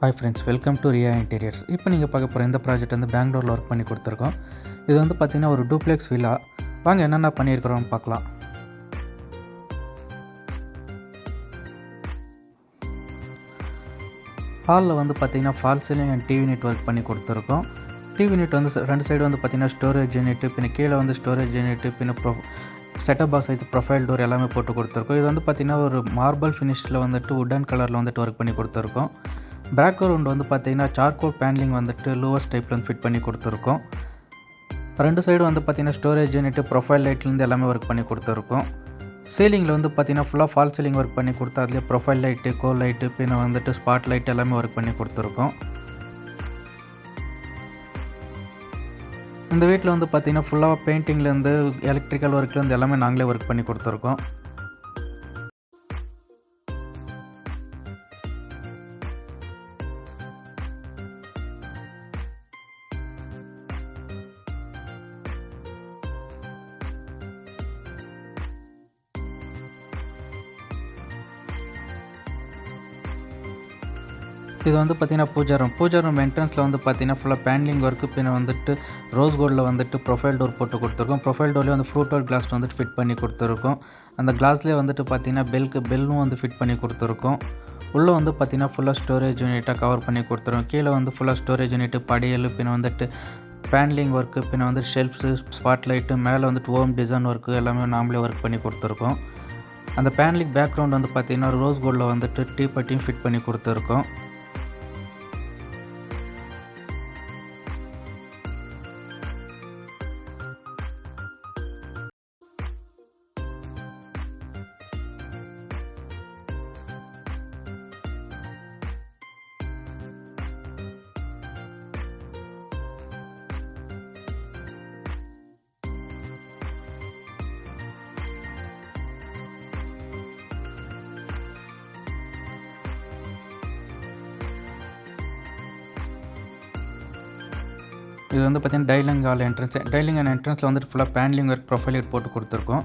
Hi friends, welcome to Riya interiors. இப்போ நீங்கள் பார்க்க போகிற இந்த ப்ராஜெக்ட் வந்து பெங்களூரில் ஒர்க் பண்ணி கொடுத்துருக்கோம். இது வந்து பார்த்திங்கன்னா ஒரு டூப்ளெக்ஸ் வில்லா. வாங்க என்னென்ன பண்ணியிருக்கிறோம்னு பார்க்கலாம். ஹாலில் வந்து பார்த்திங்கன்னா fall ceiling and TV unit work பண்ணி கொடுத்துருக்கோம். டிவி யூனிட் வந்து ரெண்டு சைடு வந்து பார்த்திங்கன்னா ஸ்டோரேஜ் யூனிட்டு, பின்ன கீழே வந்து ஸ்டோரேஜ் யூனிட்டு, பின்ன செட்டப் பாக்ஸ் வைத்து ப்ரொஃபைல் டோர் எல்லாமே போட்டு கொடுத்துருக்கோம். இது வந்து பார்த்திங்கன்னா ஒரு மார்பிள் ஃபினிஷில் வந்துட்டு உட்டன் கலரில் வந்துட்டு ஒர்க் பண்ணி கொடுத்துருக்கோம். பேக்ரவுண்ட் வந்து பார்த்திங்கன்னா சார்கோல் பேனலிங் வந்துட்டு லூவர்ஸ் டைப்பில் வந்து ஃபிட் பண்ணி கொடுத்துருக்கோம். ரெண்டு சைடு வந்து பார்த்திங்கன்னா ஸ்டோரேஜ் யூனிட்டு, ப்ரொஃபைல் லைட்லேருந்து எல்லாமே ஒர்க் பண்ணி கொடுத்துருக்கோம். சீலிங்கில் வந்து பார்த்திங்கன்னா ஃபுல்லாக ஃபால் சீலிங் ஒர்க் பண்ணி கொடுத்து அதுலேயே ப்ரொஃபைல் லைட்டு, கோல் லைட்டு, பின்ன வந்துட்டு ஸ்பாட் லைட் எல்லாமே ஒர்க் பண்ணி கொடுத்துருக்கோம். இந்த வீட்டில் வந்து பார்த்திங்கன்னா ஃபுல்லாக பெயிண்டிங்லேருந்து எலக்ட்ரிக்கல் ஒர்க்லேருந்து எல்லாமே நாங்களே ஒர்க் பண்ணி கொடுத்துருக்கோம். இது வந்து பார்த்திங்கன்னா பூஜா ரூம் என்ட்ரன்ஸில் வந்து பார்த்திங்கன்னா ஃபுல்லாக பேனலிங் ஒர்க்கு, பின்ன வந்துட்டு ரோஸ் கோல்டில் வந்துட்டு ப்ரொஃபைல் டோர் போட்டு கொடுத்துருக்கோம். ப்ரொஃபைல் டோர்லேயே வந்து ஃப்ரூட்டர் கிளாஸ் வந்துட்டு ஃபிட் பண்ணி கொடுத்துருக்கோம். அந்த கிளாஸ்லேயே வந்துட்டு பார்த்திங்கன்னா பெல்லும் வந்து ஃபிட் பண்ணி கொடுத்துருக்கோம். உள்ளே வந்து பார்த்திங்கன்னா ஃபுல்லாக ஸ்டோரேஜ் யூனிட்டாக கவர் பண்ணி கொடுத்துருக்கோம். கீழே வந்து ஃபுல்லாக ஸ்டோரேஜ் யூனிட்டு, படியல், பின்ன வந்துட்டு பேனலிங் ஒர்க்கு, பின்ன வந்து ஷெல்ஃப்ஸு, ஸ்பாட் லைட்டு, மேலே வந்துட்டு ஓம் டிசைன் ஒர்க்கு எல்லாமே நாமளே ஒர்க் பண்ணி கொடுத்துருக்கோம். அந்த பேனலிங் பேக்ரவுண்ட் வந்து பார்த்திங்கன்னா ரோஸ் கோல்டில் வந்துட்டு டீ பட்டியும் ஃபிட் பண்ணி கொடுத்துருக்கோம். இது வந்து பார்த்திங்கன்னா டைலிங் அண்ட் என்ட்ரன்ஸில் வந்துட்டு ஃபுல்லாக பேனலிங் ஒர்க், ப்ரொஃபைல் போட்டு கொடுத்துருக்கோம்.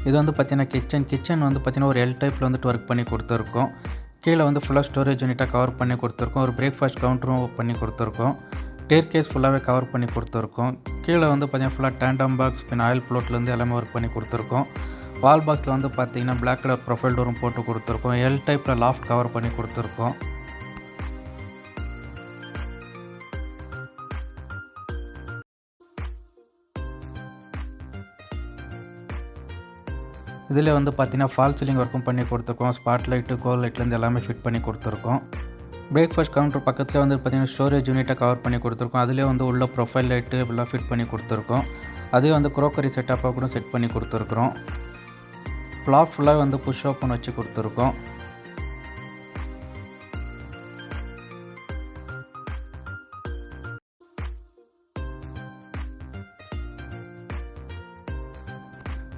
இது வந்து பார்த்திங்கன்னா கிச்சன் வந்து பார்த்திங்கன்னா ஒரு எல் டைப்பில் வந்துட்டு ஒர்க் பண்ணி கொடுத்துருக்கோம். கீழே வந்து ஃபுல்லாக ஸ்டோரேஜ் யூனிட்டாக கவர் பண்ணி கொடுத்துருக்கோம். ஒரு பிரேக்ஃபாஸ்ட் கவுண்டரும் பண்ணி கொடுத்துருக்கோம். ஸ்டேர்கேஸ் ஃபுல்லாகவே கவர் பண்ணி கொடுத்துருக்கோம். கீழே வந்து பார்த்திங்கன்னா ஃபுல்லாக டேண்டம் பாக்ஸ், பின் ஆயில் ஃப்ளோட்லேருந்து எல்லாமே ஒர்க் பண்ணி கொடுத்துருக்கோம். வால் பாக்ஸில் வந்து பார்த்திங்கன்னா பிளாக் கலர் ப்ரொஃபைல் டோரும் போட்டு கொடுத்துருக்கோம். எல் டைப்பில் லாஃப்ட் கவர் பண்ணி கொடுத்துருக்கோம். இதில் வந்து பார்த்திங்கன்னா ஃபால் சீலிங் ஒர்க்கும் பண்ணி கொடுத்துருக்கோம். ஸ்பாட் லைட்டு, கோல் லைட்லேருந்து எல்லாமே ஃபிட் பண்ணி கொடுத்துருக்கோம். பிரேக்ஃபாஸ்ட் கவுண்டர் பக்கத்தில் வந்து பார்த்திங்கன்னா ஸ்டோரேஜ் யூனிட்டை கவர் பண்ணி கொடுத்துருக்கோம். அதிலே வந்து உள்ள ப்ரொஃபைல் லைட்டு எல்லாம் ஃபிட் பண்ணி கொடுத்துருக்கோம். அதே வந்து க்ரோக்கரி செட்டப்பாக கூட செட் பண்ணி கொடுத்துருக்குறோம். ஃப்ளாப் ஃபுல்லாக வந்து புஷ் ஓப்பன் வச்சு கொடுத்துருக்கோம்.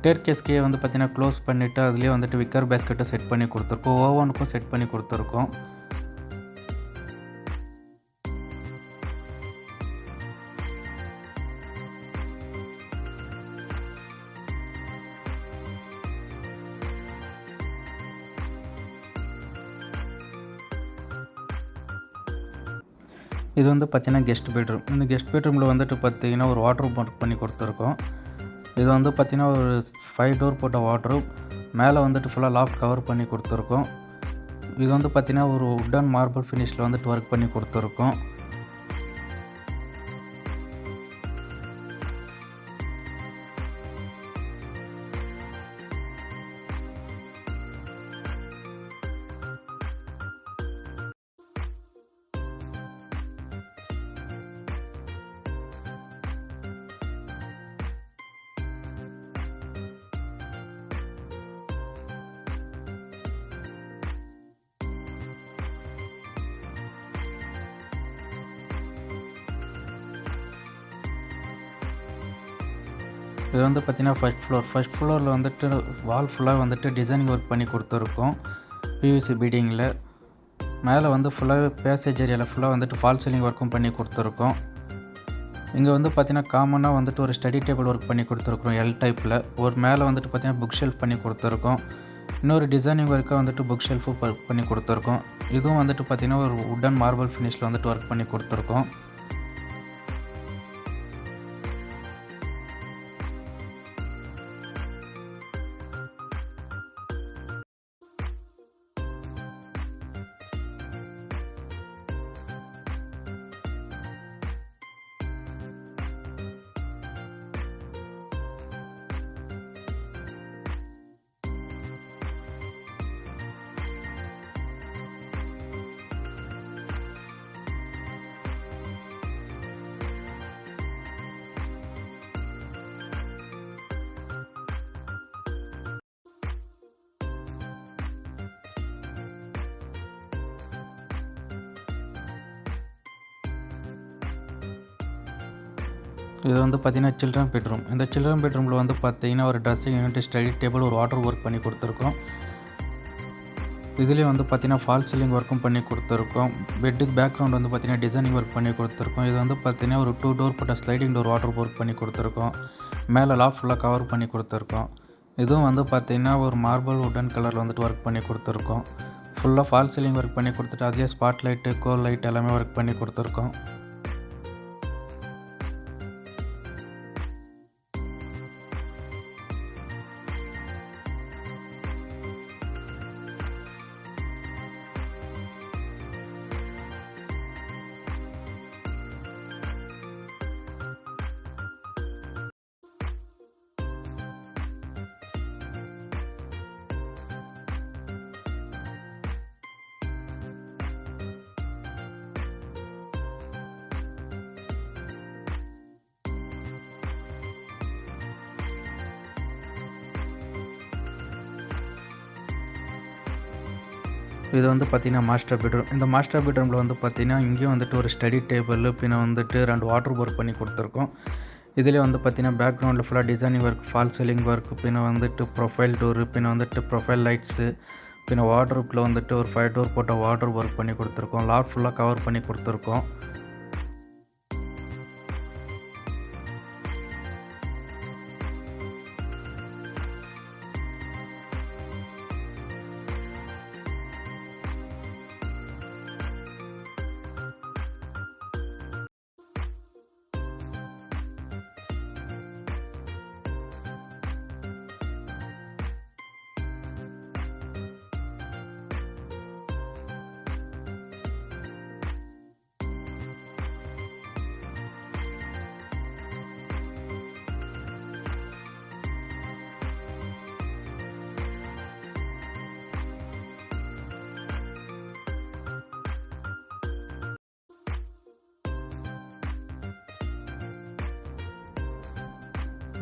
ஸ்டேர்கேஸ்க்கே வந்து பார்த்திங்கன்னா க்ளோஸ் பண்ணிவிட்டு அதுலேயே வந்துட்டு விக்கர் பேஸ்கெட்டை செட் பண்ணி கொடுத்துருக்கோம். ஓவனுக்கும் செட் பண்ணி கொடுத்துருக்கோம். இது வந்து பார்த்திங்கன்னா கெஸ்ட் பெட்ரூம். இந்த கெஸ்ட் பெட்ரூமில் வந்துட்டு பார்த்திங்கன்னா ஒரு வாட்ரூம் ஒர்க் பண்ணி கொடுத்துருக்கோம். இது வந்து பார்த்திங்கன்னா ஒரு 5 டோர் போட்ட வாட்ரூம். மேலே வந்துட்டு ஃபுல்லாக லாஃப்ட் கவர் பண்ணி கொடுத்துருக்கோம். இது வந்து பார்த்திங்கன்னா ஒரு உட்டன் மார்பிள் ஃபினிஷில் வந்துட்டு ஒர்க் பண்ணி கொடுத்துருக்கோம். இது வந்து பார்த்திங்கன்னா ஃபர்ஸ்ட் ஃப்ளோரில் வந்துட்டு வால் ஃபுல்லாக வந்துட்டு டிசைனிங் ஒர்க் பண்ணி கொடுத்துருக்கோம். பிவிசி பீடிங்கில் மேலே வந்து ஃபுல்லாகவே பேசேஜ் ஏரியாவில் ஃபுல்லாக வந்துட்டு ஃபால் சீலிங் ஒர்க்கும் பண்ணி கொடுத்துருக்கோம். இங்கே வந்து பார்த்திங்கன்னா காமனாக வந்துட்டு ஒரு ஸ்டடி டேபிள் ஒர்க் பண்ணி கொடுத்துருக்குறோம் எல் டைப்பில். ஒரு மேலே வந்துட்டு பார்த்திங்கன்னா புக் ஷெல்ஃப் பண்ணி கொடுத்துருக்கோம். இன்னொரு டிசைனிங் ஒர்க்காக வந்துட்டு புக் ஷெல்ஃபும் ஒர்க் பண்ணி கொடுத்துருக்கோம். இதுவும் வந்துட்டு பார்த்திங்கன்னா ஒரு வுட் அண்ட் மார்பிள் ஃபினிஷில் வந்துட்டு ஒர்க் பண்ணி கொடுத்துருக்கோம். இது வந்து பார்த்திங்கன்னா சில்ட்ரன் பெட்ரூம். இந்த சில்ட்ரன் பெட்ரூமில் வந்து பார்த்திங்கன்னா ஒரு ட்ரெஸ்ஸிங் யூனிட், ஸ்டடி டேபிள், ஒரு வாட்டர் ஒர்க் பண்ணி கொடுத்துருக்கோம். இதுலேயும் வந்து பார்த்திங்கன்னா ஃபால் சீலிங் ஒர்க்கும் பண்ணி கொடுத்துருக்கோம். பெட்டுக்கு பேக்ரவுண்ட் வந்து பார்த்திங்கன்னா டிசைனிங் ஒர்க் பண்ணி கொடுத்துருக்கோம். இது வந்து பார்த்திங்கன்னா ஒரு 2 டோர் போட்ட ஸ்லைடிங் டோர் வாட்டர் ஒர்க் பண்ணி கொடுத்துருக்கோம். மேலே லாஃப்ட் ஃபுல்லாக கவர் பண்ணி கொடுத்துருக்கோம். இதுவும் வந்து பார்த்திங்கன்னா ஒரு மார்பிள் வுடன் கலரில் வந்துட்டு ஒர்க் பண்ணி கொடுத்துருக்கோம். ஃபுல்லாக ஃபால் சீலிங் ஒர்க் பண்ணி கொடுத்துட்டு அதே ஸ்பாட் லைட்டு, கோல் லைட் எல்லாமே ஒர்க் பண்ணி கொடுத்துருக்கோம். இது வந்து பார்த்திங்கன்னா மாஸ்டர் பெட்ரூம். இந்த மாஸ்டர் பெட்ரூமில் வந்து பார்த்திங்கன்னா இங்கேயும் வந்துட்டு ஒரு ஸ்டடி டேபிள், பின்ன வந்துட்டு 2 வாட்டர் ஒர்க் பண்ணி கொடுத்துருக்கோம். இதிலே வந்து பார்த்திங்கன்னா பேக்ரவுண்டில் ஃபுல்லாக designing work, fall ceiling work, பின்ன வந்துட்டு ப்ரொஃபைல் டோரு, பின்ன வந்துட்டு ப்ரொஃபைல் லைட்ஸு, பின்ன வார்ட்ரோப்பில் வந்துட்டு ஒரு 5 டோர் போட்ட வாட்டர் ஒர்க் பண்ணி கொடுத்துருக்கோம். லாஃப்ட் ஃபுல்லாக கவர் பண்ணி கொடுத்துருக்கோம்.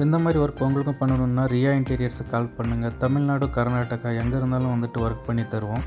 இந்த மாதிரி ஒர்க் உங்களுக்கும் பண்ணணுன்னா ரியா இன்டீரியர்ஸுக்கு கால் பண்ணுங்கள். தமிழ்நாடு, கர்நாடகா எங்கே இருந்தாலும் வந்துட்டு ஒர்க் பண்ணி தருவோம்.